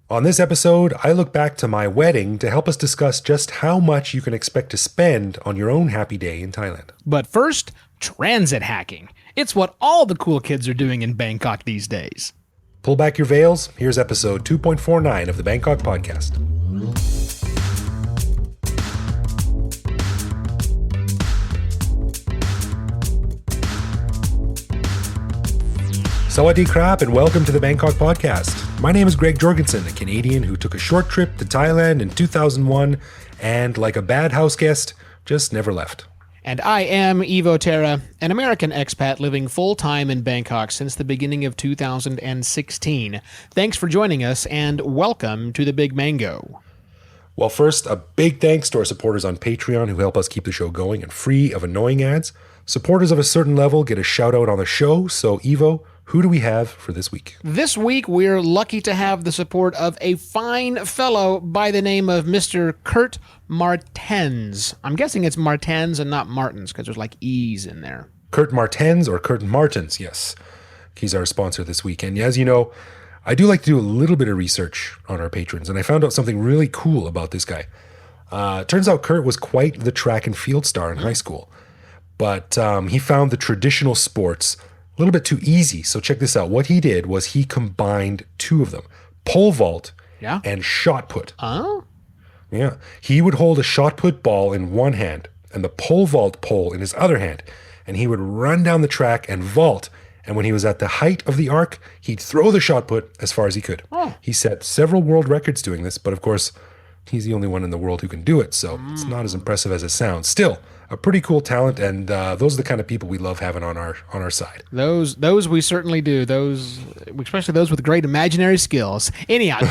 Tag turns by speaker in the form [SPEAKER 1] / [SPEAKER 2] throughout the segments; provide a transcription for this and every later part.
[SPEAKER 1] On this episode, I look back to my wedding to help us discuss just how much you can expect to spend on your own happy day in Thailand.
[SPEAKER 2] But first, transit hacking. It's what all the cool kids are doing in Bangkok these days.
[SPEAKER 1] Pull back your veils. Here's episode 2.49 of the Bangkok Podcast. Sawadee krap and welcome to the Bangkok Podcast. My name is Greg Jorgensen, a Canadian who took a short trip to Thailand in 2001 and, like a bad house guest, just never left.
[SPEAKER 2] And I am Ivo Terra, an American expat living full-time in Bangkok since the beginning of 2016. Thanks for joining us and welcome to the Big Mango.
[SPEAKER 1] Well, first, a big thanks to our supporters on Patreon who help us keep the show going and free of annoying ads. Supporters of a certain level get a shout out on the show. So, Ivo, who do we have for this week?
[SPEAKER 2] This week, we're lucky to have the support of a fine fellow by the name of Mr. Kurt Martens. I'm guessing it's Martens and not Martins because there's like E's in there.
[SPEAKER 1] Kurt Martens or Kurt Martens, yes. He's our sponsor this week. And as you know, I do like to do a little bit of research on our patrons, and I found out something really cool about this guy. Turns out Kurt was quite the track and field star in high school, but he found the traditional sports a little bit too easy. So check this out. What he did was he combined two of them, pole vault and shot put.
[SPEAKER 2] Oh?
[SPEAKER 1] Yeah. He would hold a shot put ball in one hand and the pole vault pole in his other hand. And he would run down the track and vault. And when he was at the height of the arc, he'd throw the shot put as far as he could.
[SPEAKER 2] Oh.
[SPEAKER 1] He set several world records doing this, but of course, he's the only one in the world who can do it. So it's not as impressive as it sounds. Still, a pretty cool talent, and those are the kind of people we love having on our side.
[SPEAKER 2] Those we certainly do. Those, especially those with great imaginary skills. Anyhow,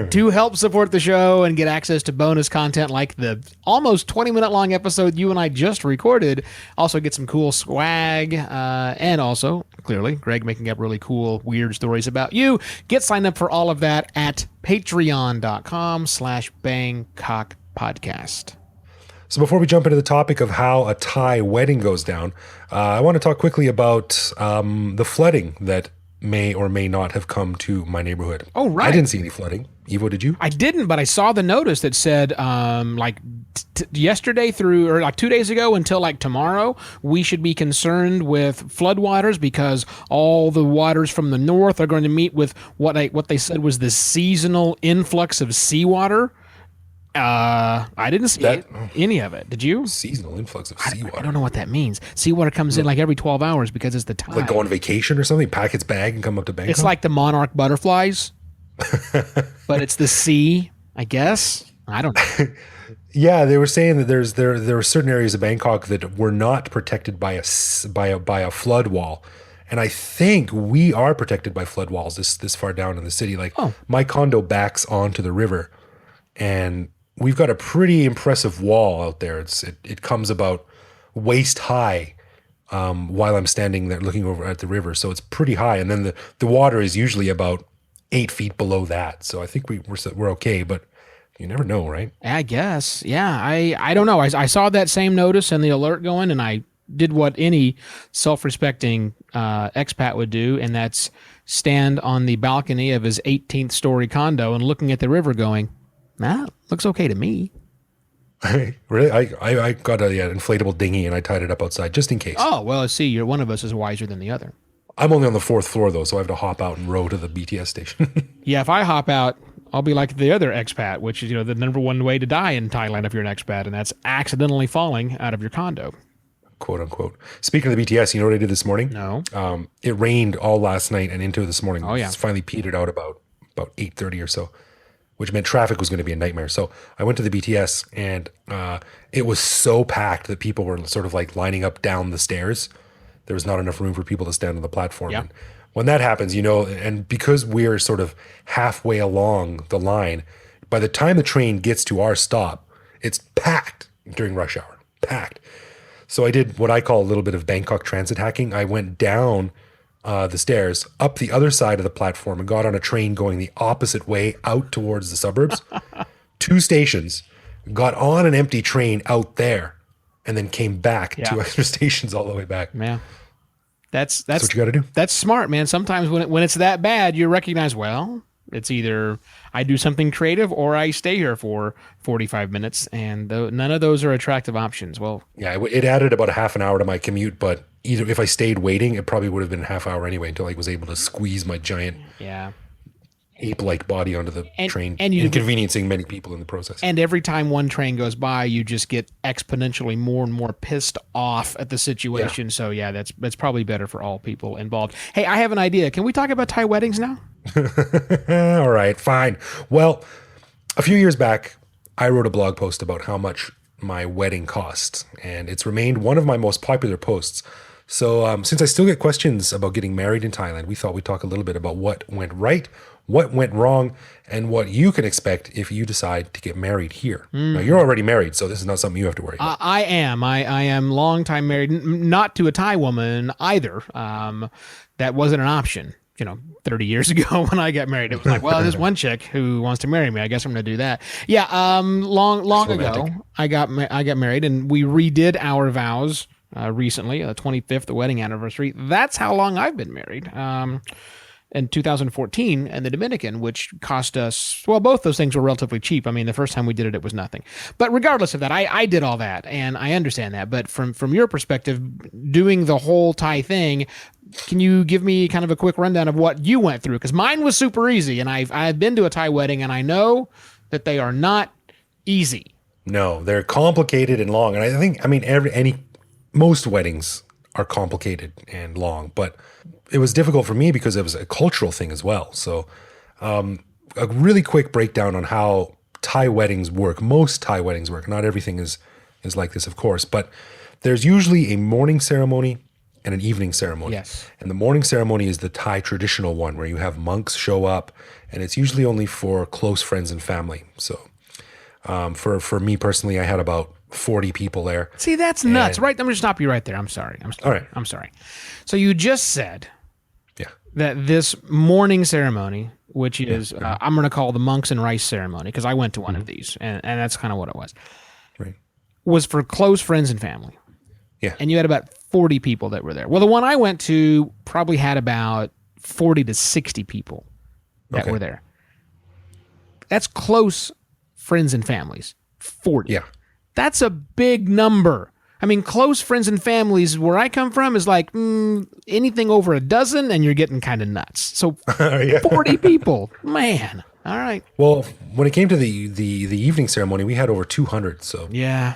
[SPEAKER 2] to help support the show and get access to bonus content like the almost 20-minute long episode you and I just recorded, also get some cool swag, and also, clearly, Greg making up really cool, weird stories about you. Get signed up for all of that at patreon.com/Bangkok Podcast.
[SPEAKER 1] So before we jump into the topic of how a Thai wedding goes down, I want to talk quickly about the flooding that may or may not have come to my neighborhood.
[SPEAKER 2] Oh, right.
[SPEAKER 1] I didn't see any flooding. Ivo, did you?
[SPEAKER 2] I didn't, but I saw the notice that said yesterday through, or like 2 days ago until like tomorrow, we should be concerned with floodwaters because all the waters from the north are going to meet with what they said was the seasonal influx of seawater. I didn't see any of it. Did you?
[SPEAKER 1] Seasonal influx of seawater.
[SPEAKER 2] I don't know what that means. Seawater comes in like every 12 hours because it's the tide.
[SPEAKER 1] Like go on vacation or something, pack its bag and come up to Bangkok?
[SPEAKER 2] It's like the monarch butterflies, but it's the sea, I guess. I don't know.
[SPEAKER 1] Yeah, they were saying that there were certain areas of Bangkok that were not protected by a flood wall. And I think we are protected by flood walls this far down in the city. Like my condo backs onto the river, and we've got a pretty impressive wall out there. It comes about waist high while I'm standing there looking over at the river. So it's pretty high. And then the water is usually about 8 feet below that. So I think we're okay, but you never know, right?
[SPEAKER 2] I guess. Yeah. I don't know. I saw that same notice and the alert going, and I did what any self-respecting expat would do, and that's stand on the balcony of his 18th story condo and looking at the river going, looks okay to me.
[SPEAKER 1] Really? I got an inflatable dinghy and I tied it up outside just in case.
[SPEAKER 2] Oh, well, see, you're one of us is wiser than the other.
[SPEAKER 1] I'm only on the 4th floor though, so I have to hop out and row to the BTS station.
[SPEAKER 2] Yeah, if I hop out, I'll be like the other expat, which is, the number one way to die in Thailand if you're an expat, and that's accidentally falling out of your condo.
[SPEAKER 1] Quote unquote. Speaking of the BTS, you know what I did this morning?
[SPEAKER 2] No.
[SPEAKER 1] It rained all last night and into this morning.
[SPEAKER 2] Oh, yeah.
[SPEAKER 1] It's finally petered out about 8:30 or so, which meant traffic was going to be a nightmare. So I went to the BTS, and it was so packed that people were sort of like lining up down the stairs. There was not enough room for people to stand on the platform.
[SPEAKER 2] Yeah.
[SPEAKER 1] And when that happens, and because we're sort of halfway along the line, by the time the train gets to our stop, it's packed during rush hour, packed. So I did what I call a little bit of Bangkok transit hacking. I went down the stairs, up the other side of the platform, and got on a train going the opposite way out towards the suburbs. 2 stations, got on an empty train out there, and then came back 2 extra stations all the way back.
[SPEAKER 2] Yeah. That's
[SPEAKER 1] what you got to do.
[SPEAKER 2] That's smart, man. Sometimes when it's that bad, you recognize, well, It's either I do something creative or I stay here for 45 minutes, and none of those are attractive options. Well,
[SPEAKER 1] Yeah, it added about a half an hour to my commute, but either if I stayed waiting, it probably would have been a half hour anyway until I was able to squeeze my giant
[SPEAKER 2] yeah.
[SPEAKER 1] ape-like body onto the train,
[SPEAKER 2] and you
[SPEAKER 1] inconveniencing many people in the process.
[SPEAKER 2] And every time one train goes by, you just get exponentially more and more pissed off at the situation. So yeah, that's probably better for all people involved. Hey, I have an idea. Can we talk about Thai weddings now?
[SPEAKER 1] All right, fine. Well, a few years back, I wrote a blog post about how much my wedding cost, and it's remained one of my most popular posts. So since I still get questions about getting married in Thailand, we thought we'd talk a little bit about what went right, what went wrong, and what you can expect if you decide to get married here. Now, you're already married, so this is not something you have to worry about.
[SPEAKER 2] I am. I am long time married, not to a Thai woman either. That wasn't an option. 30 years ago when I got married, it was like, well, there's one chick who wants to marry me. I guess I'm going to do that. Yeah. Long ago, I got married, and we redid our vows recently, the 25th wedding anniversary. That's how long I've been married. In 2014 in the Dominican, which cost us, well, both those things were relatively cheap. I mean, the first time we did it, it was nothing. But regardless of that, I did all that, and I understand that. But from your perspective, doing the whole Thai thing, can you give me kind of a quick rundown of what you went through? Because mine was super easy, and I've been to a Thai wedding, and I know that they are not easy.
[SPEAKER 1] No, they're complicated and long. And I mean, most weddings are complicated and long, but it was difficult for me because it was a cultural thing as well. So a really quick breakdown on how Thai weddings work. Most Thai weddings work. Not everything is like this, of course, but there's usually a morning ceremony and an evening ceremony.
[SPEAKER 2] Yes.
[SPEAKER 1] And the morning ceremony is the Thai traditional one where you have monks show up, and it's usually only for close friends and family. So for me personally, I had about 40 people there.
[SPEAKER 2] See, that's nuts, right? I'm going to stop you right there. I'm sorry.
[SPEAKER 1] All right.
[SPEAKER 2] I'm sorry. So you just said
[SPEAKER 1] Yeah.
[SPEAKER 2] that this morning ceremony, which is, I'm going to call the monks and rice ceremony, because I went to one of these, and that's kind of what it was,
[SPEAKER 1] Right.
[SPEAKER 2] was for close friends and family.
[SPEAKER 1] Yeah.
[SPEAKER 2] And you had about 40 people that were there. Well, the one I went to probably had about 40 to 60 people that were there. That's close friends and families. 40.
[SPEAKER 1] Yeah.
[SPEAKER 2] That's a big number. I mean, close friends and families where I come from is like anything over a dozen, and you're getting kind of nuts. So 40 people, man. All right.
[SPEAKER 1] Well, when it came to the evening ceremony, we had over 200. So
[SPEAKER 2] yeah,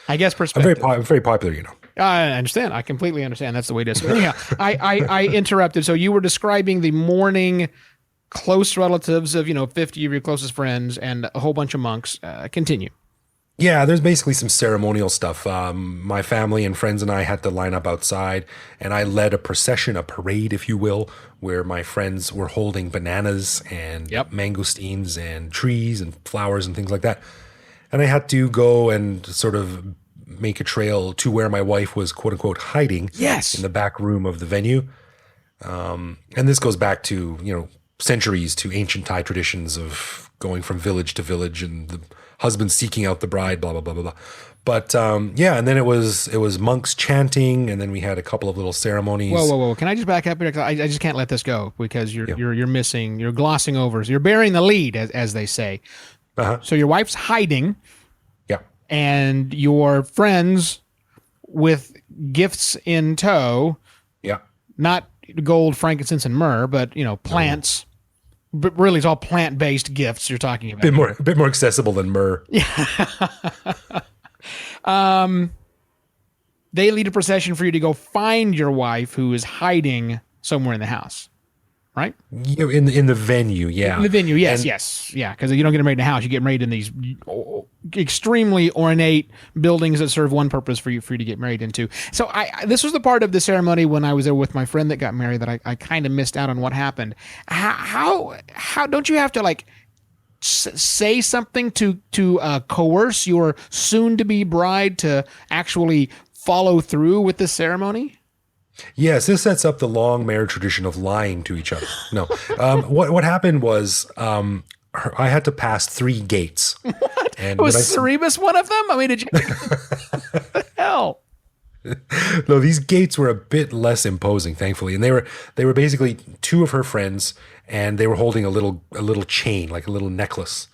[SPEAKER 2] I guess perspective.
[SPEAKER 1] I'm very popular, you know.
[SPEAKER 2] I understand. I completely understand. That's the way it is. So anyhow, I interrupted. So you were describing the morning close relatives of 50 of your closest friends and a whole bunch of monks. Continue.
[SPEAKER 1] Yeah, there's basically some ceremonial stuff. My family and friends and I had to line up outside, and I led a procession, a parade, if you will, where my friends were holding bananas and mangosteens and trees and flowers and things like that. And I had to go and sort of make a trail to where my wife was, quote unquote, hiding.
[SPEAKER 2] Yes.
[SPEAKER 1] In the back room of the venue. And this goes back to, centuries, to ancient Thai traditions of going from village to village and the husband seeking out the bride, blah, blah, blah, blah, blah. But and then it was monks chanting, and then we had a couple of little ceremonies.
[SPEAKER 2] Whoa. Can I just back up here? I just can't let this go because you're missing, you're glossing over. So you're burying the lead, as they say.
[SPEAKER 1] Uh-huh.
[SPEAKER 2] So your wife's hiding.
[SPEAKER 1] Yeah.
[SPEAKER 2] And your friends with gifts in tow.
[SPEAKER 1] Yeah.
[SPEAKER 2] Not gold, frankincense, and myrrh, but plants. But really, it's all plant-based gifts you're talking about.
[SPEAKER 1] A bit more accessible than myrrh.
[SPEAKER 2] They lead a procession for you to go find your wife who is hiding somewhere in the house, right?
[SPEAKER 1] In the venue, yeah.
[SPEAKER 2] In the venue, yes. Yeah, because you don't get married in a house. You get married in these extremely ornate buildings that serve one purpose for you to get married into. So this was the part of the ceremony when I was there with my friend that got married that I kind of missed out on what happened. How don't you have to say something to coerce your soon-to-be bride to actually follow through with this ceremony?
[SPEAKER 1] Yes, this sets up the long marriage tradition of lying to each other. No, what happened was I had to pass 3 gates.
[SPEAKER 2] What?
[SPEAKER 1] And
[SPEAKER 2] was Cerebus one of them? I mean, did you? What the hell?
[SPEAKER 1] No, these gates were a bit less imposing, thankfully, and they were basically 2 of her friends and they were holding a little chain, like a little necklace,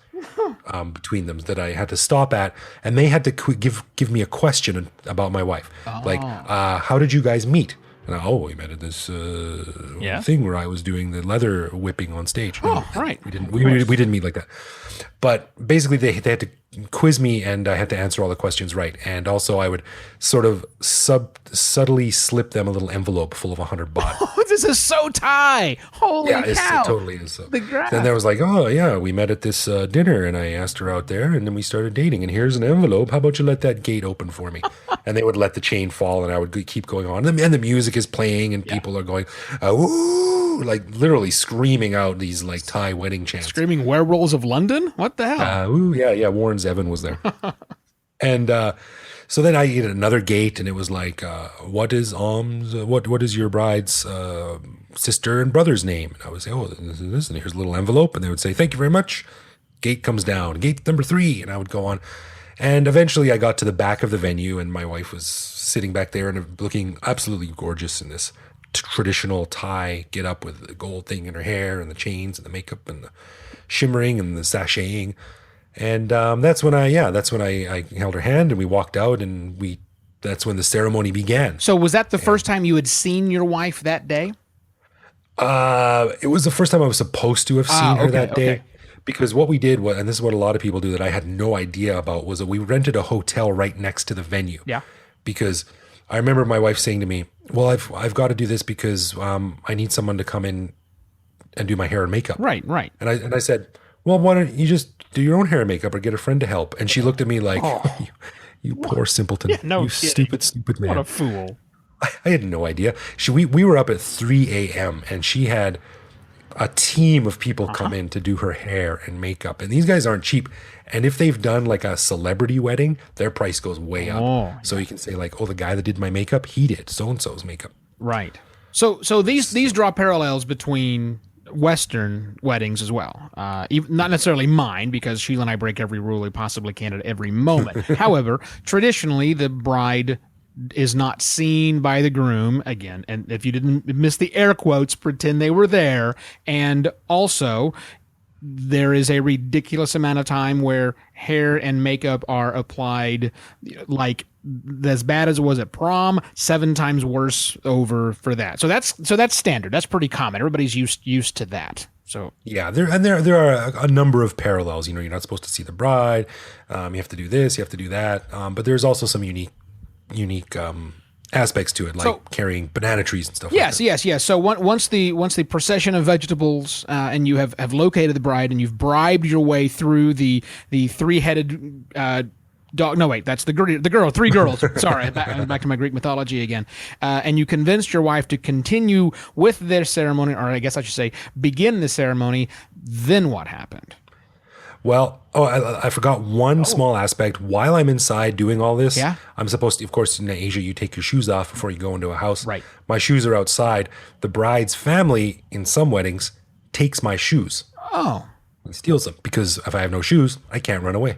[SPEAKER 1] between them that I had to stop at, and they had to give me a question about my wife, like, how did you guys meet? And we met at this thing where I was doing the leather whipping on stage. No,
[SPEAKER 2] right.
[SPEAKER 1] We didn't meet like that. But basically, they had to quiz me, and I had to answer all the questions right. And also, I would sort of subtly slip them a little envelope full of 100 baht.
[SPEAKER 2] Oh, this is so Thai. Holy cow.
[SPEAKER 1] It totally is. So.
[SPEAKER 2] The graph.
[SPEAKER 1] Then there was like, we met at this dinner, and I asked her out there, and then we started dating. And here's an envelope. How about you let that gate open for me? And they would let the chain fall, and I would keep going on. And the music is playing, and people are going, ooh, like literally screaming out these like Thai wedding chants.
[SPEAKER 2] Screaming werewolves of London? What the hell?
[SPEAKER 1] Warren Zevon was there. And so then I get another gate, and it was like, what is your bride's sister and brother's name? And I would say, this is this, and here's a little envelope, and they would say, thank you very much. Gate comes down, gate number 3, and I would go on. And eventually I got to the back of the venue, and my wife was sitting back there and looking absolutely gorgeous in this traditional Thai get up with the gold thing in her hair and the chains and the makeup and the shimmering and the sashaying. And that's when I held her hand, and we walked out, and that's when the ceremony began.
[SPEAKER 2] So was that the first time you had seen your wife that day?
[SPEAKER 1] It was the first time I was supposed to have seen her that day. Because what we did was, and this is what a lot of people do that I had no idea about, was that we rented a hotel right next to the venue. Yeah. Because I remember my wife saying to me, well, I've got to do this because I need someone to come in and do my hair and makeup.
[SPEAKER 2] Right.
[SPEAKER 1] And I said, well, why don't you just do your own hair and makeup or get a friend to help? And she looked at me like, you poor simpleton. Yeah, you kidding. Stupid man.
[SPEAKER 2] What a fool.
[SPEAKER 1] I had no idea. We were up at 3 a.m. and she had a team of people come in to do her hair and makeup. And these guys aren't cheap. And if they've done like a celebrity wedding, their price goes way up. So you can say like, the guy that did my makeup, he did so-and-so's makeup.
[SPEAKER 2] Right. So these draw parallels between Western weddings as well. Not necessarily mine, because Sheila and I break every rule we possibly can at every moment. However, traditionally, the bride is not seen by the groom again, and if you didn't miss the air quotes, pretend they were there. And also, there is a ridiculous amount of time where hair and makeup are applied like as bad as it was at prom, 7 times worse over for that. So that's standard. That's pretty common. Everybody's used to that. So
[SPEAKER 1] yeah, there are a number of parallels. You're not supposed to see the bride. You have to do this. You have to do that. But there's also some unique aspects to it, like carrying banana trees and stuff.
[SPEAKER 2] Yes. So once the procession of vegetables, and you have located the bride, and you've bribed your way through the 3-headed dog. No, wait, that's the girl. 3 girls. Sorry, back to my Greek mythology again. And you convinced your wife to continue with their ceremony, or I guess I should say, begin the ceremony. Then what happened?
[SPEAKER 1] Well, I forgot one small aspect. While I'm inside doing all this, I'm supposed to, of course, in Asia, you take your shoes off before you go into a house.
[SPEAKER 2] Right.
[SPEAKER 1] My shoes are outside. The bride's family, in some weddings, takes my shoes.
[SPEAKER 2] Oh.
[SPEAKER 1] And steals them, because if I have no shoes, I can't run away.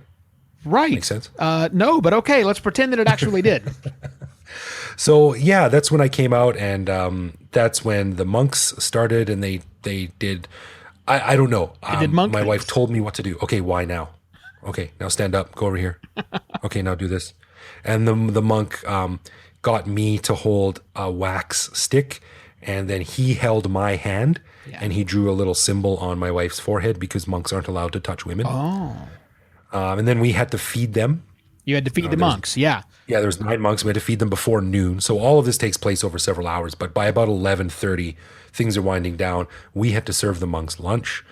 [SPEAKER 2] Right.
[SPEAKER 1] Makes sense?
[SPEAKER 2] No, but okay, let's pretend that it actually did.
[SPEAKER 1] So, yeah, that's when I came out, and that's when the monks started, and they did... I don't know. My wife told me what to do. Okay, why now? Okay, now stand up. Go over here. Okay, now do this. And the monk got me to hold a wax stick, and then he held my hand, and he drew a little symbol on my wife's forehead, because monks aren't allowed to touch women.
[SPEAKER 2] Oh.
[SPEAKER 1] And then we had to feed them.
[SPEAKER 2] You had to feed the monks, yeah.
[SPEAKER 1] Yeah, there was 9 monks. We had to feed them before noon. So all of this takes place over several hours. But by about 11:30, things are winding down. We had to serve the monks lunch.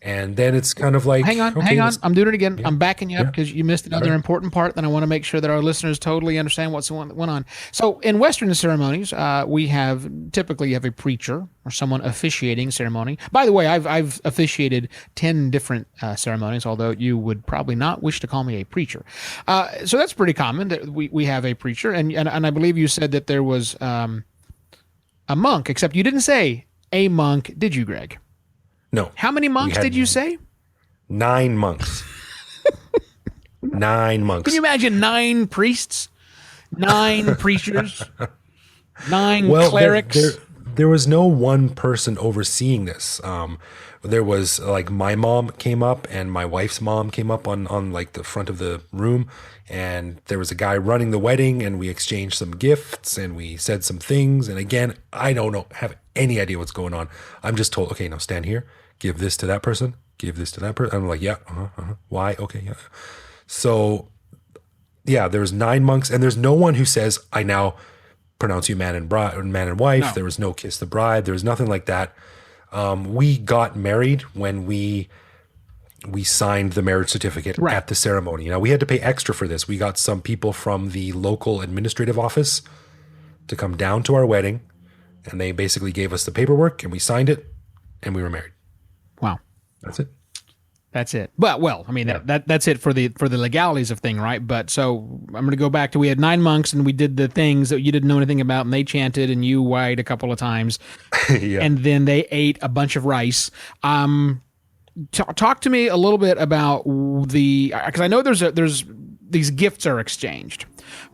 [SPEAKER 1] And then it's kind of like...
[SPEAKER 2] Hang on. I'm doing it again. Yeah. I'm backing you up because you missed another important part that I want to make sure that our listeners totally understand what's went on. So in Western ceremonies, we typically have a preacher or someone officiating ceremony. By the way, I've officiated 10 different ceremonies, although you would probably not wish to call me a preacher. So that's pretty common that we have a preacher. And I believe you said that there was a monk, except you didn't say a monk, did you, Greg?
[SPEAKER 1] No.
[SPEAKER 2] How many monks did you say?
[SPEAKER 1] 9 monks. 9 monks.
[SPEAKER 2] Can you imagine 9 priests, 9 preachers, 9 clerics?
[SPEAKER 1] there was no one person overseeing this. There was like my mom came up and my wife's mom came up on like the front of the room, and there was a guy running the wedding, and we exchanged some gifts and we said some things. And again, I don't know, have any idea what's going on. I'm just told, okay, now stand here, give this to that person, give this to that person. I'm like, yeah, why? Okay, yeah. So yeah, there's 9 monks, and there's no one who says, I now pronounce you man and wife.
[SPEAKER 2] No.
[SPEAKER 1] There was no kiss the bride. There was nothing like that. We got married when we signed the marriage certificate at the ceremony. Now, we had to pay extra for this. We got some people from the local administrative office to come down to our wedding, and they basically gave us the paperwork, and we signed it, and we were married.
[SPEAKER 2] Wow.
[SPEAKER 1] That's it.
[SPEAKER 2] That's it. But well, I mean that's it for the legalities of thing, right? But so I'm going to go back to, we had 9 monks and we did the things that you didn't know anything about, and they chanted and you whied a couple of times, and then they ate a bunch of rice. Talk to me a little bit about because I know there's these gifts are exchanged,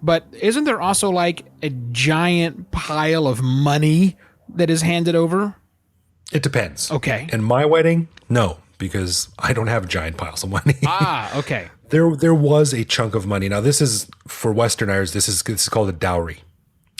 [SPEAKER 2] but isn't there also like a giant pile of money that is handed over?
[SPEAKER 1] It depends.
[SPEAKER 2] Okay.
[SPEAKER 1] In my wedding, no, because I don't have giant piles of money.
[SPEAKER 2] Okay.
[SPEAKER 1] There was a chunk of money. Now, this is for Westerners. This is called a dowry,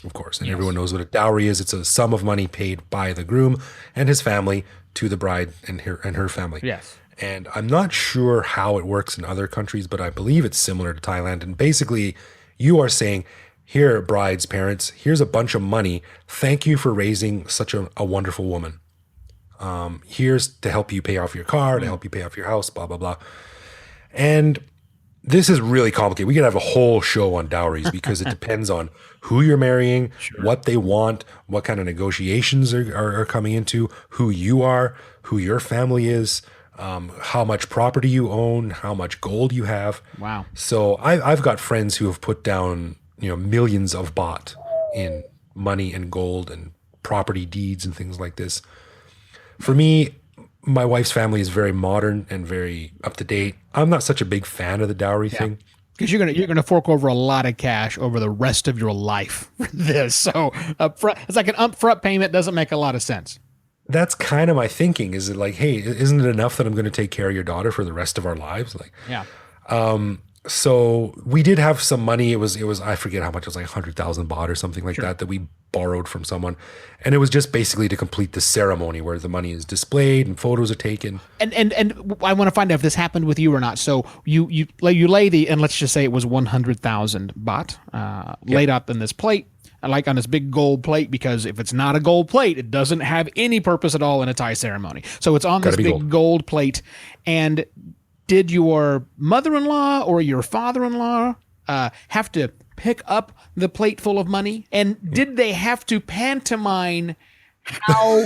[SPEAKER 1] of course, and everyone knows what a dowry is. It's a sum of money paid by the groom and his family to the bride and her family.
[SPEAKER 2] Yes.
[SPEAKER 1] And I'm not sure how it works in other countries, but I believe it's similar to Thailand. And basically, you are saying, here, bride's parents, here's a bunch of money. Thank you for raising such a wonderful woman. Here's to help you pay off your car, to help you pay off your house, blah, blah, blah. And this is really complicated. We could have a whole show on dowries because it depends on who you're marrying, what they want, what kind of negotiations are coming into, who you are, who your family is, how much property you own, how much gold you have.
[SPEAKER 2] Wow.
[SPEAKER 1] So I've got friends who have put down, millions of baht in money and gold and property deeds and things like this. For me, my wife's family is very modern and very up to date. I'm not such a big fan of the dowry thing.
[SPEAKER 2] Because you're gonna fork over a lot of cash over the rest of your life for this. So it's like an upfront payment doesn't make a lot of sense.
[SPEAKER 1] That's kind of my thinking. Is it like, hey, isn't it enough that I'm going to take care of your daughter for the rest of our lives? Like,
[SPEAKER 2] yeah.
[SPEAKER 1] So we did have some money. It was I forget how much. It was like 100,000 baht or something like that we borrowed from someone, and it was just basically to complete the ceremony where the money is displayed and photos are taken.
[SPEAKER 2] And I want to find out if this happened with you or not. So you lay and let's just say it was 100,000 baht laid up in this plate, like on this big gold plate, because if it's not a gold plate, it doesn't have any purpose at all in a Thai ceremony. So it's on this big gold plate. And did your mother-in-law or your father-in-law have to pick up the plate full of money? And did they have to pantomime how,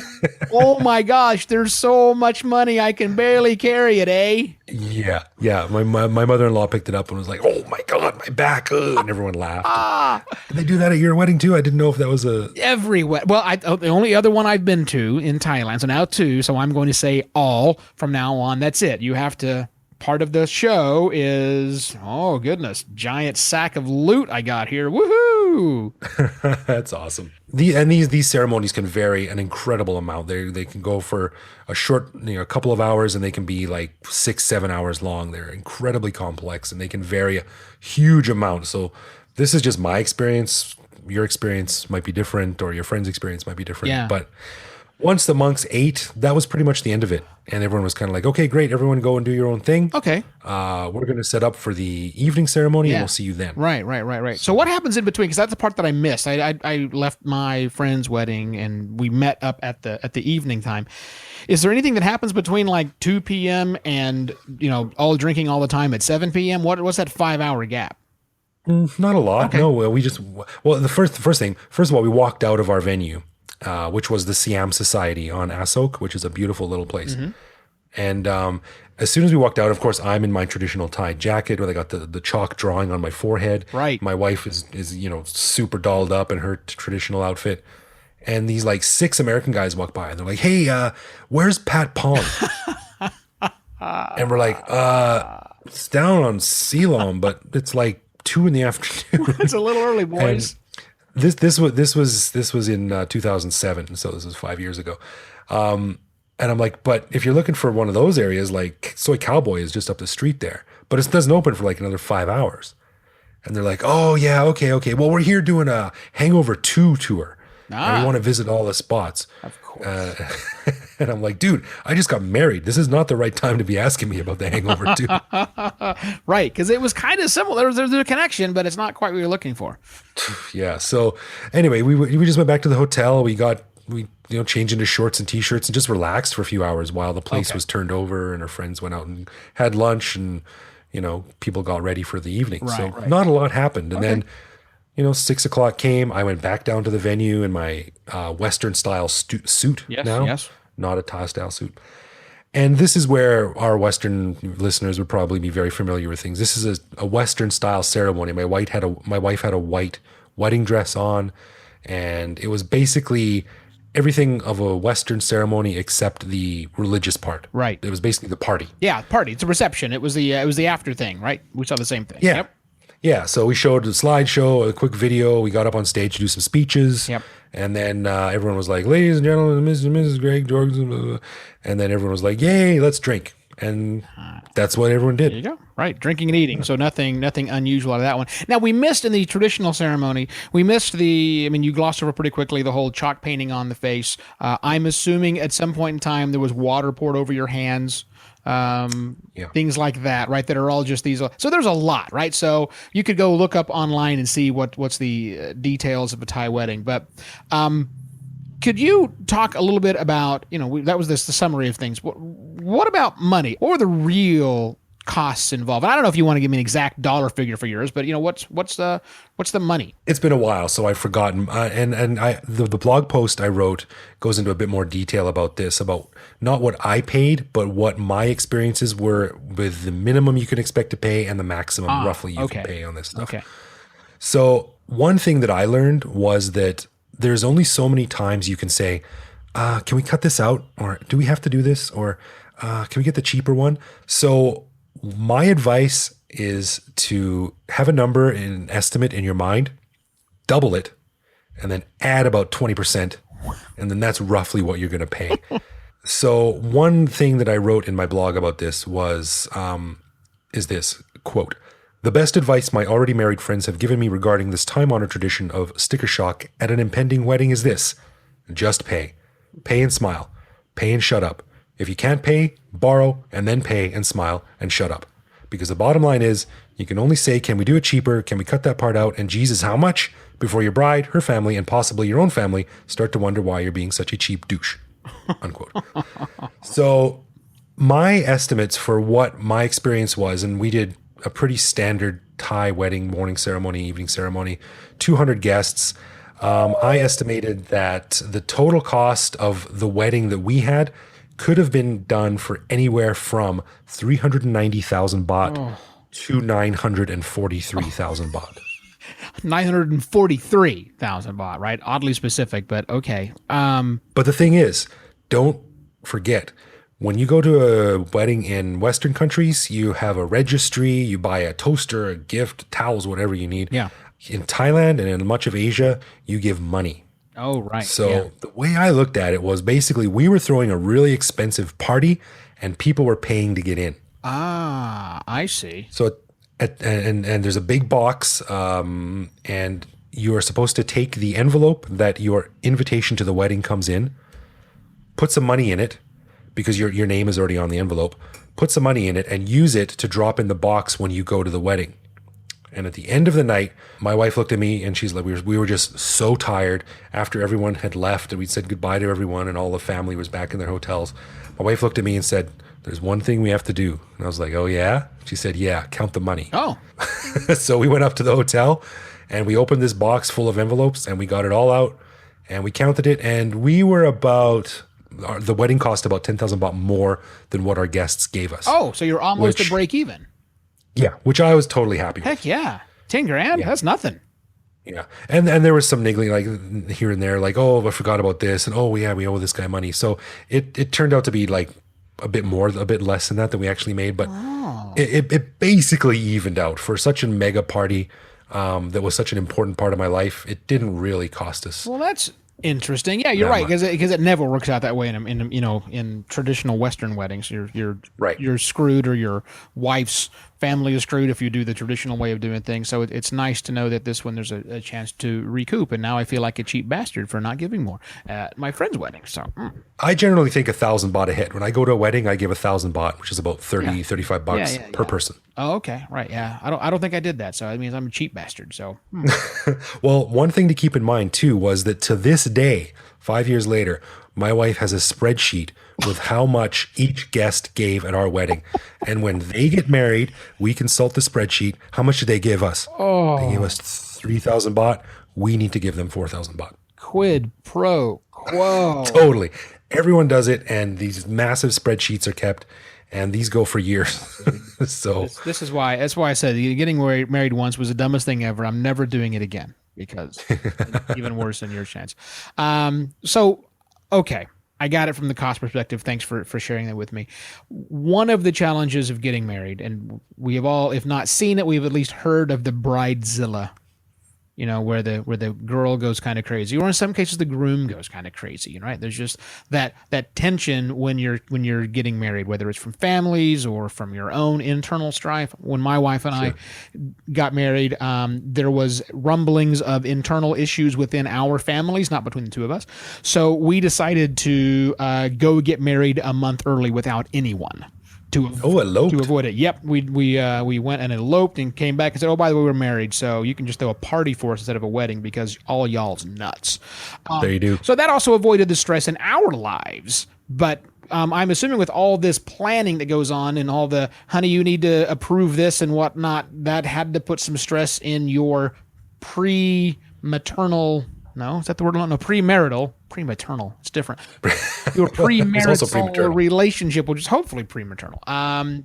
[SPEAKER 2] oh my gosh, there's so much money, I can barely carry it, eh?
[SPEAKER 1] Yeah. My mother-in-law picked it up and was like, oh my God, my back. And everyone laughed. Did they do that at your wedding too? I didn't know if that was
[SPEAKER 2] every wedding. Well, the only other one I've been to in Thailand, so now 2, so I'm going to say all from now on. That's it. You have to... Part of the show is, oh goodness, giant sack of loot I got here. Woohoo!
[SPEAKER 1] That's awesome. These ceremonies can vary an incredible amount. They can go for a short, a couple of hours, and they can be like 6-7 hours long. They're incredibly complex, and they can vary a huge amount. So this is just my experience. Your experience might be different, or your friend's experience might be different.
[SPEAKER 2] Yeah.
[SPEAKER 1] But once the monks ate, that was pretty much the end of it. And everyone was kind of like, okay, great. Everyone go and do your own thing.
[SPEAKER 2] Okay.
[SPEAKER 1] We're going to set up for the evening ceremony and we'll see you then.
[SPEAKER 2] Right. So what happens in between? Because that's the part that I missed. I left my friend's wedding and we met up at the evening time. Is there anything that happens between like 2 p.m. and, all drinking all the time at 7 p.m.? What's that 5-hour gap?
[SPEAKER 1] Not a lot. Okay. No, the first thing, first of all, we walked out of our venue. Which was the Siam Society on Asok, which is a beautiful little place. Mm-hmm. And as soon as we walked out, of course, I'm in my traditional Thai jacket where I got the chalk drawing on my forehead.
[SPEAKER 2] Right.
[SPEAKER 1] My wife is super dolled up in her traditional outfit. And these like 6 American guys walk by and they're like, hey, where's Pat Pong? And we're like, it's down on Ceylon, but it's like 2 in the afternoon.
[SPEAKER 2] It's a little early, boys.
[SPEAKER 1] this was in 2007, so this was 5 years ago. And I'm like, but if you're looking for one of those areas, like Soy Cowboy is just up the street there, but it doesn't open for like another 5 hours. And they're like, oh yeah, okay. Well, we're here doing a Hangover 2 tour, and we want to visit all the spots.
[SPEAKER 2] Of course.
[SPEAKER 1] And I'm like, dude, I just got married. This is not the right time to be asking me about the Hangover 2.
[SPEAKER 2] Right, because it was kind of similar. There's a connection, but it's not quite what you're looking for.
[SPEAKER 1] Yeah. So anyway, we just went back to the hotel. We changed into shorts and t-shirts and just relaxed for a few hours while the place was turned over and our friends went out and had lunch and people got ready for the evening.
[SPEAKER 2] Right.
[SPEAKER 1] Not a lot happened. And then 6 o'clock came. I went back down to the venue in my Western style suit.
[SPEAKER 2] Yes.
[SPEAKER 1] Not a Thai style suit. And this is where our Western listeners would probably be very familiar with things. This is a Western style ceremony. My wife had a white wedding dress on, and it was basically everything of a Western ceremony except the religious part.
[SPEAKER 2] Right.
[SPEAKER 1] It was basically the party.
[SPEAKER 2] Yeah, party. It's a reception. It was the after thing, right? We saw the same thing.
[SPEAKER 1] Yeah.
[SPEAKER 2] Yep.
[SPEAKER 1] Yeah. So we showed a slideshow, a quick video. We got up on stage to do some speeches.
[SPEAKER 2] Yep.
[SPEAKER 1] And then everyone was like, ladies and gentlemen, Mrs. and Mrs. Greg Jorgensen. Blah, blah, blah. And then everyone was like, yay, let's drink. And that's what everyone did.
[SPEAKER 2] There you go. Right. Drinking and eating. So nothing unusual out of that one. Now, we missed in the traditional ceremony, you glossed over pretty quickly the whole chalk painting on the face. I'm assuming at some point in time there was water poured over your hands. Things like that, right? That are all just these. So there's a lot, right? So you could go look up online and see what's the details of a Thai wedding. But could you talk a little bit about, that was the summary of things. What about money or the real costs involved? I don't know if you want to give me an exact dollar figure for yours, but what's the money? It's
[SPEAKER 1] been a while, so I've forgotten. The blog post I wrote goes into a bit more detail about this, about not what I paid, but what my experiences were with the minimum you can expect to pay and the maximum roughly you can pay on this stuff.
[SPEAKER 2] Okay.
[SPEAKER 1] So one thing that I learned was that there's only so many times you can say, can we cut this out? Or do we have to do this? Or can we get the cheaper one? So my advice is to have a number, an estimate in your mind, double it, and then add about 20%. And then that's roughly what you're going to pay. So one thing that I wrote in my blog about this was, is this, quote, "The best advice my already married friends have given me regarding this time-honored tradition of sticker shock at an impending wedding is this: just pay. Pay and smile. Pay and shut up. If you can't pay, borrow and then pay and smile and shut up. Because the bottom line is, you can only say, can we do it cheaper? Can we cut that part out? And Jesus, how much? Before your bride, her family, and possibly your own family start to wonder why you're being such a cheap douche." Unquote. So my estimates for what my experience was, and we did a pretty standard Thai wedding, morning ceremony, evening ceremony, 200 guests. I estimated that the total cost of the wedding that we had could have been done for anywhere from 390,000 baht to 943,000 baht.
[SPEAKER 2] 943,000 baht, right? Oddly specific, but okay.
[SPEAKER 1] But the thing is, don't forget, when you go to a wedding in Western countries, you have a registry, you buy a toaster, a gift, towels, whatever you need.
[SPEAKER 2] Yeah.
[SPEAKER 1] In Thailand and in much of Asia, you give money.
[SPEAKER 2] Oh, right.
[SPEAKER 1] So the way I looked at it was basically we were throwing a really expensive party and people were paying to get in.
[SPEAKER 2] Ah, I see.
[SPEAKER 1] So and there's a big box and you are supposed to take the envelope that your invitation to the wedding comes in, put some money in it because your name is already on the envelope, put some money in it and use it to drop in the box when you go to the wedding. And at the end of the night, my wife looked at me and she's like, we were just so tired after everyone had left and we'd said goodbye to everyone and all the family was back in their hotels. My wife looked at me and said, "There's one thing we have to do." And I was like, "Oh yeah?" She said, "Yeah, count the money."
[SPEAKER 2] Oh.
[SPEAKER 1] So we went up to the hotel and we opened this box full of envelopes and we got it all out and we counted it. And we were the wedding cost about 10,000 baht more than what our guests gave us.
[SPEAKER 2] Oh, so you're almost a break even.
[SPEAKER 1] Yeah, which I was totally happy with.
[SPEAKER 2] Heck yeah. 10 grand? Yeah. That's nothing.
[SPEAKER 1] Yeah. And there was some niggling like here and there, like, oh, I forgot about this. And oh, yeah, we owe this guy money. So it turned out to be like a bit less than that we actually made. But it basically evened out for such a mega party. that was such an important part of my life, it didn't really cost us
[SPEAKER 2] Well, that's interesting. Yeah, you're
[SPEAKER 1] that
[SPEAKER 2] right,
[SPEAKER 1] much.
[SPEAKER 2] because it never works out that way in traditional Western weddings.
[SPEAKER 1] Right.
[SPEAKER 2] You're screwed, or your wife's family is screwed if you do the traditional way of doing things. So it's nice to know that this one there's a chance to recoup. And now I feel like a cheap bastard for not giving more at my friend's wedding. So
[SPEAKER 1] I generally think 1,000 baht a hit. When I go to a wedding, I give 1,000 baht, which is about 30,
[SPEAKER 2] Yeah.
[SPEAKER 1] 35 bucks per person.
[SPEAKER 2] Oh, okay, right, yeah. I don't think I did that. So that means I'm a cheap bastard. So
[SPEAKER 1] Well, one thing to keep in mind too was that to this day, 5 years later, my wife has a spreadsheet with how much each guest gave at our wedding. And when they get married, we consult the spreadsheet. How much did they give us? They gave us 3,000 baht. We need to give them 4,000 baht.
[SPEAKER 2] quid pro quo.
[SPEAKER 1] Totally. Everyone does it, and these massive spreadsheets are kept, and these go for years. So
[SPEAKER 2] This is why. That's why I said getting married once was the dumbest thing ever. I'm never doing it again because it's even worse than your chance. So okay, I got it from the cost perspective. Thanks for sharing that with me. One of the challenges of getting married, and we have all, if not seen it, we've at least heard of the bridezilla. You know, where the girl goes kind of crazy, or in some cases the groom goes kind of crazy, right? There's just that tension when you're getting married, whether it's from families or from your own internal strife. When my wife and I got married, there was rumblings of internal issues within our families, not between the two of us. So we decided to go get married a month early without anyone.
[SPEAKER 1] eloped.
[SPEAKER 2] To avoid it. Yep, we went and eloped and came back and said, "Oh, by the way, we're married, so you can just throw a party for us instead of a wedding because all y'all's nuts."
[SPEAKER 1] There you do.
[SPEAKER 2] So that also avoided the stress in our lives. But I'm assuming with all this planning that goes on and all the honey, you need to approve this and whatnot, that had to put some stress in your pre-maternal. No, is that the word? No, premarital. Prematernal. It's different. Your
[SPEAKER 1] also
[SPEAKER 2] premarital
[SPEAKER 1] premature.
[SPEAKER 2] relationship, which is hopefully prematernal.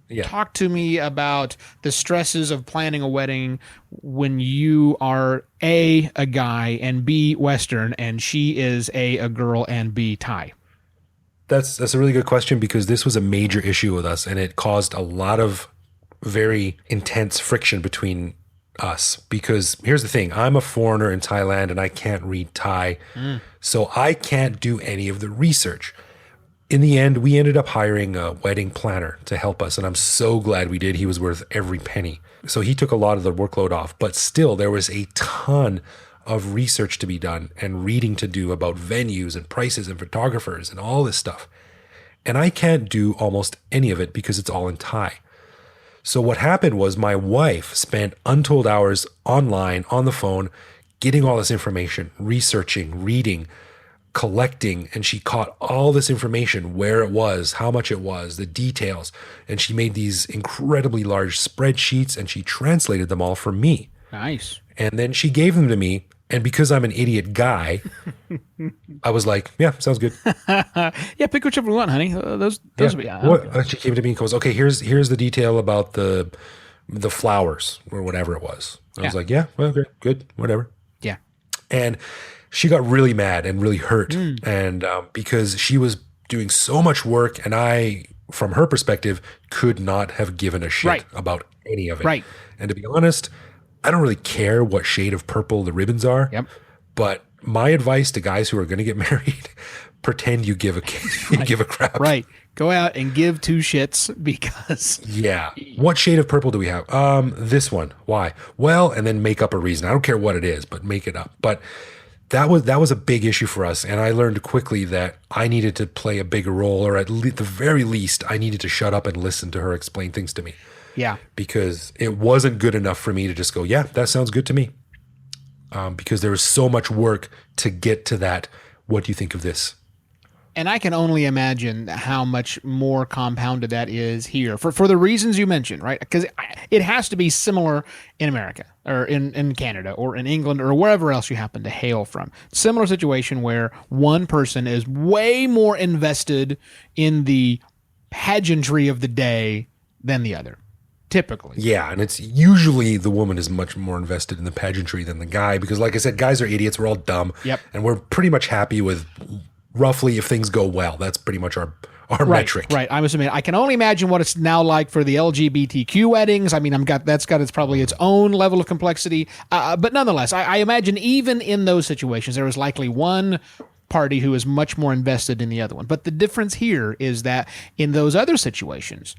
[SPEAKER 1] Yeah.
[SPEAKER 2] Talk to me about the stresses of planning a wedding when you are a guy and B Western, and she is a girl and B Thai.
[SPEAKER 1] That's a really good question, because this was a major issue with us, and it caused a lot of very intense friction between us. Because here's the thing, I'm a foreigner in Thailand and I can't read Thai, so I can't do any of the research. In the end, we ended up hiring a wedding planner to help us, and I'm so glad we did. He was worth every penny. So he took a lot of the workload off, but still there was a ton of research to be done and reading to do about venues and prices and photographers and all this stuff. And I can't do almost any of it because it's all in Thai. So what happened was my wife spent untold hours online, on the phone, getting all this information, researching, reading, collecting, and she caught all this information, where it was, how much it was, the details, and she made these incredibly large spreadsheets, and she translated them all for me.
[SPEAKER 2] Nice.
[SPEAKER 1] And then she gave them to me, and because I'm an idiot guy, I was like, yeah, sounds good.
[SPEAKER 2] Yeah, pick whichever you want, honey. Those would be.
[SPEAKER 1] She came to me and goes, okay, here's the detail about the flowers or whatever it was. I was like, yeah, well, okay, good, whatever.
[SPEAKER 2] Yeah.
[SPEAKER 1] And she got really mad and really hurt, and because she was doing so much work, and I, from her perspective, could not have given a shit about any of it.
[SPEAKER 2] Right.
[SPEAKER 1] And to be honest, I don't really care what shade of purple the ribbons are.
[SPEAKER 2] Yep.
[SPEAKER 1] But my advice to guys who are going to get married: pretend you give a you give a crap.
[SPEAKER 2] Right. Go out and give two shits because.
[SPEAKER 1] Yeah. What shade of purple do we have? This one. Why? Well, and then make up a reason. I don't care what it is, but make it up. But that was a big issue for us, and I learned quickly that I needed to play a bigger role, or at the very least, I needed to shut up and listen to her explain things to me.
[SPEAKER 2] Yeah.
[SPEAKER 1] Because it wasn't good enough for me to just go, yeah, that sounds good to me. Because there was so much work to get to that. What do you think of this?
[SPEAKER 2] And I can only imagine how much more compounded that is here for the reasons you mentioned, right? Because it has to be similar in America or in Canada or in England or wherever else you happen to hail from. Similar situation where one person is way more invested in the pageantry of the day than the other. Typically.
[SPEAKER 1] Yeah, and it's usually the woman is much more invested in the pageantry than the guy, because like I said, guys are idiots. We're all dumb.
[SPEAKER 2] Yep.
[SPEAKER 1] And we're pretty much happy with roughly, if things go well. That's pretty much our our metric.
[SPEAKER 2] Right. I'm assuming I can only imagine what it's now like for the LGBTQ weddings. I mean, that's got its probably its own level of complexity. But nonetheless, I imagine even in those situations, there is likely one party who is much more invested in the other one. But the difference here is that in those other situations,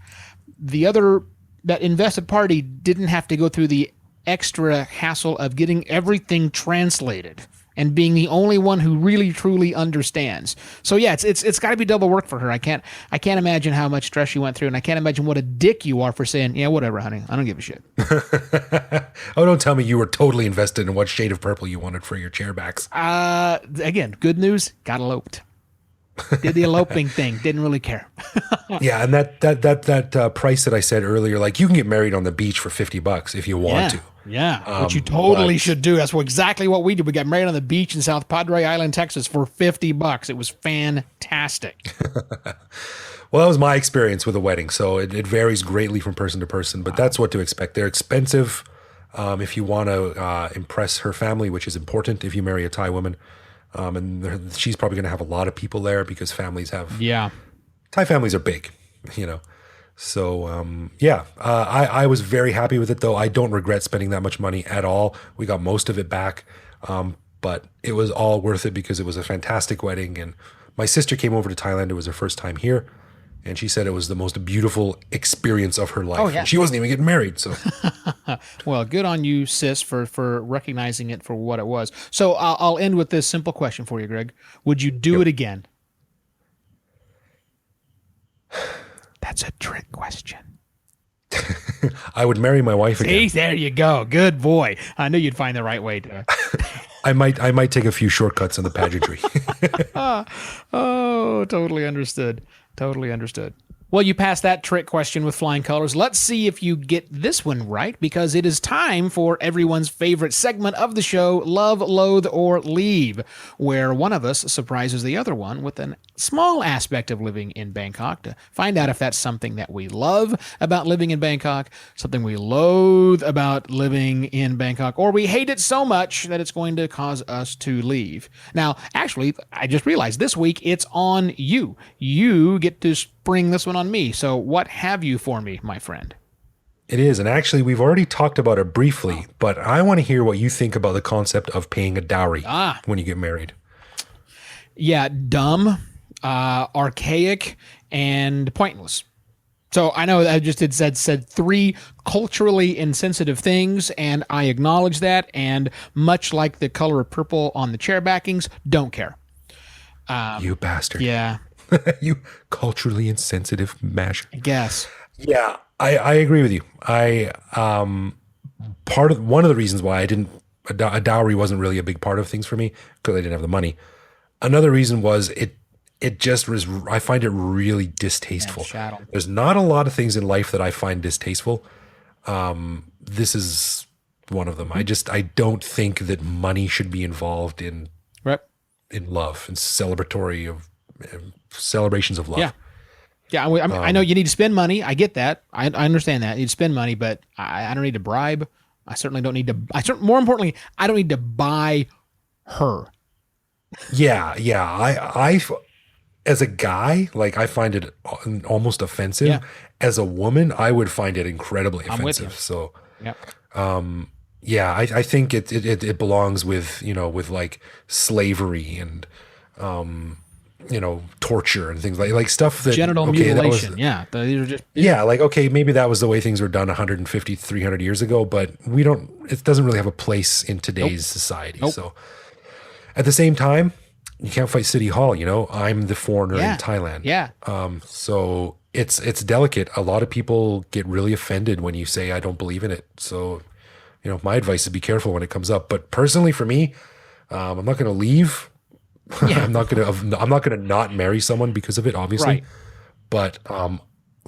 [SPEAKER 2] that invested party didn't have to go through the extra hassle of getting everything translated and being the only one who really truly understands. So yeah, it's got to be double work for her. I can't imagine how much stress she went through, and I can't imagine what a dick you are for saying, yeah, whatever, honey, I don't give a shit.
[SPEAKER 1] Oh, don't tell me you were totally invested in what shade of purple you wanted for your chair backs.
[SPEAKER 2] Again, good news, got eloped. Did the eloping thing, didn't really care.
[SPEAKER 1] Yeah, and that price that I said earlier, like you can get married on the beach for $50 if you want to.
[SPEAKER 2] Yeah, which you totally should do. That's exactly what we did. We got married on the beach in South Padre Island, Texas for $50. It was fantastic.
[SPEAKER 1] Well, that was my experience with a wedding, so it varies greatly from person to person, but that's what to expect. They're expensive if you want to impress her family, which is important if you marry a Thai woman. And she's probably going to have a lot of people there because families have...
[SPEAKER 2] Yeah.
[SPEAKER 1] Thai families are big, you know. So, I was very happy with it, though. I don't regret spending that much money at all. We got most of it back, but it was all worth it because it was a fantastic wedding. And my sister came over to Thailand. It was her first time here. And she said it was the most beautiful experience of her life.
[SPEAKER 2] Oh, yeah.
[SPEAKER 1] And she wasn't even getting married, so...
[SPEAKER 2] Well, good on you, sis, for recognizing it for what it was. So I'll end with this simple question for you, Greg. Would you do it again? That's a trick question.
[SPEAKER 1] I would marry my wife again.
[SPEAKER 2] See, there you go. Good boy. I knew you'd find the right way to...
[SPEAKER 1] I might take a few shortcuts in the pageantry.
[SPEAKER 2] Oh, totally understood. Totally understood. Well, you passed that trick question with flying colors. Let's see if you get this one right, because it is time for everyone's favorite segment of the show, Love, Loathe, or Leave, where one of us surprises the other one with a small aspect of living in Bangkok to find out if that's something that we love about living in Bangkok, something we loathe about living in Bangkok, or we hate it so much that it's going to cause us to leave. Now, actually, I just realized this week it's on you. You get to spring this one on me. So what have you for me, my friend?
[SPEAKER 1] It is. And actually, we've already talked about it briefly, but I want to hear what you think about the concept of paying a dowry when you get married.
[SPEAKER 2] Yeah, dumb, archaic, and pointless. So I know I just said three culturally insensitive things, and I acknowledge that. And much like the color of purple on the chair backings, don't care.
[SPEAKER 1] You bastard.
[SPEAKER 2] Yeah.
[SPEAKER 1] You culturally insensitive mash.
[SPEAKER 2] I guess.
[SPEAKER 1] Yeah, I agree with you. One of the reasons why a dowry wasn't really a big part of things for me, because I didn't have the money. Another reason was it just was, I find it really distasteful. There's not a lot of things in life that I find distasteful. This is one of them. I don't think that money should be involved in love and celebrations of love.
[SPEAKER 2] Yeah. I know you need to spend money. I get that. I understand that. You need to spend money, but I don't need to bribe. I certainly don't need to. More importantly, I don't need to buy her.
[SPEAKER 1] Yeah. I as a guy, like, I find it almost offensive.
[SPEAKER 2] Yeah.
[SPEAKER 1] As a woman, I would find it incredibly offensive.
[SPEAKER 2] I'm with you.
[SPEAKER 1] So,
[SPEAKER 2] yep.
[SPEAKER 1] I think it belongs with, with like slavery and, torture and things like stuff that
[SPEAKER 2] genital mutilation. These are just
[SPEAKER 1] like, okay, maybe that was the way things were done 150, 300 years ago, but it doesn't really have a place in today's society. So at the same time, you can't fight City Hall, I'm the foreigner in Thailand.
[SPEAKER 2] Yeah.
[SPEAKER 1] So it's delicate. A lot of people get really offended when you say, I don't believe in it. So, my advice is be careful when it comes up. But personally for me, I'm not going to leave. Yeah. I'm not going to not marry someone because of it, obviously.
[SPEAKER 2] Right.
[SPEAKER 1] But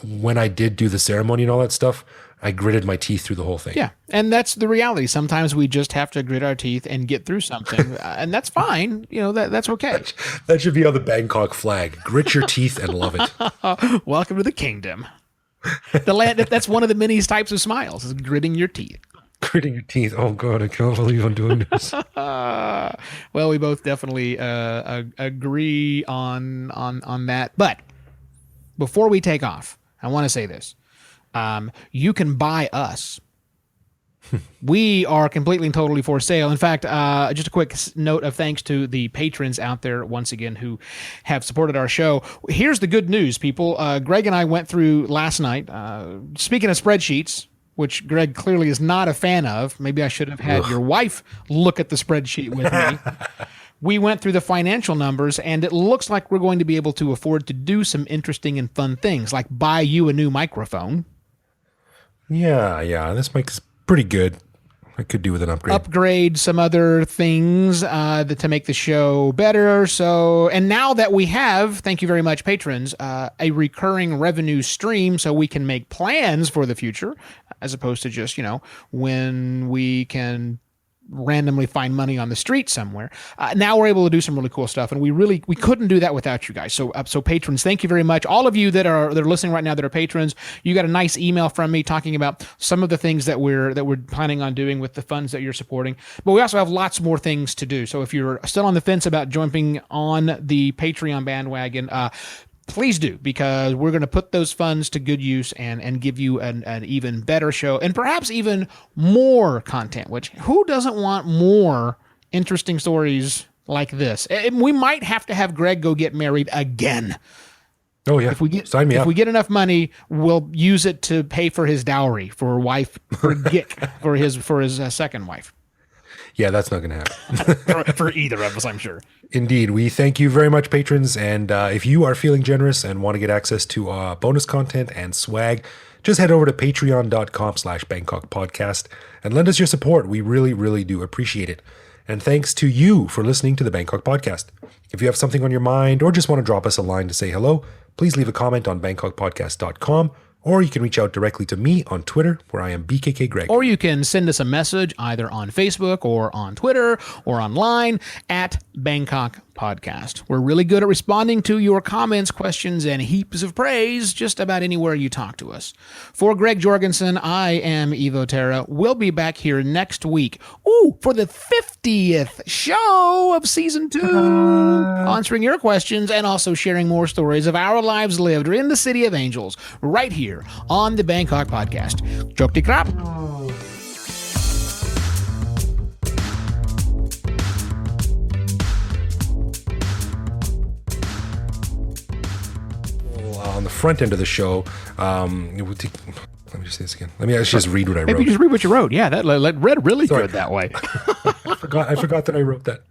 [SPEAKER 1] when I did do the ceremony and all that stuff, I gritted my teeth through the whole thing.
[SPEAKER 2] Yeah. And that's the reality. Sometimes we just have to grit our teeth and get through something. And that's fine. That's okay.
[SPEAKER 1] That should be on the Bangkok flag. Grit your teeth and love it.
[SPEAKER 2] Welcome to the kingdom. The land. That's one of the many types of smiles, is gritting your teeth.
[SPEAKER 1] Gritting your teeth. Oh God, I can't believe I'm doing this.
[SPEAKER 2] Well, we both definitely agree on that. But before we take off, I want to say this. You can buy us. We are completely and totally for sale. In fact, just a quick note of thanks to the patrons out there once again who have supported our show. Here's the good news, people. Greg and I went through last night. Speaking of spreadsheets, which Greg clearly is not a fan of. Maybe I should have had your wife look at the spreadsheet with me. We went through the financial numbers, and it looks like we're going to be able to afford to do some interesting and fun things, like buy you a new microphone.
[SPEAKER 1] Yeah. This mic's pretty good. I could do with an upgrade.
[SPEAKER 2] Upgrade some other things to make the show better. So, and now that we have, thank you very much, patrons, a recurring revenue stream, so we can make plans for the future, as opposed to just, when we can randomly find money on the street somewhere. Now we're able to do some really cool stuff, and we couldn't do that without you guys. So patrons, thank you very much. All of you that are listening right now that are patrons, you got a nice email from me talking about some of the things that we're planning on doing with the funds that you're supporting. But we also have lots more things to do. So if you're still on the fence about jumping on the Patreon bandwagon, please do, because we're going to put those funds to good use and give you an even better show and perhaps even more content, which who doesn't want more interesting stories like this? And we might have to have Greg go get married again.
[SPEAKER 1] Oh, yeah. Sign me up.
[SPEAKER 2] If we get enough money, we'll use it to pay for his dowry for Gick, for his second wife.
[SPEAKER 1] Yeah, that's not going to happen.
[SPEAKER 2] for either of us, I'm sure.
[SPEAKER 1] Indeed. We thank you very much, patrons. And if you are feeling generous and want to get access to bonus content and swag, just head over to patreon.com/Bangkok podcast and lend us your support. We really, really do appreciate it. And thanks to you for listening to the Bangkok podcast. If you have something on your mind or just want to drop us a line to say hello, please leave a comment on bangkokpodcast.com. Or you can reach out directly to me on Twitter, where I am BKK Greg.
[SPEAKER 2] Or you can send us a message either on Facebook or on Twitter or online at Bangkok Podcast. We're really good at responding to your comments, questions, and heaps of praise just about anywhere you talk to us. For Greg Jorgensen, I am Evo Terra. We'll be back here next week. For the 50th show of Season 2. Answering your questions and also sharing more stories of our lives lived in the City of Angels right here on the Bangkok Podcast. Chok ti krap.
[SPEAKER 1] On the front end of the show, let me just say this again. Let me actually just read what I wrote.
[SPEAKER 2] Maybe just read what you wrote. Yeah, that read really good that way.
[SPEAKER 1] I forgot that I wrote that.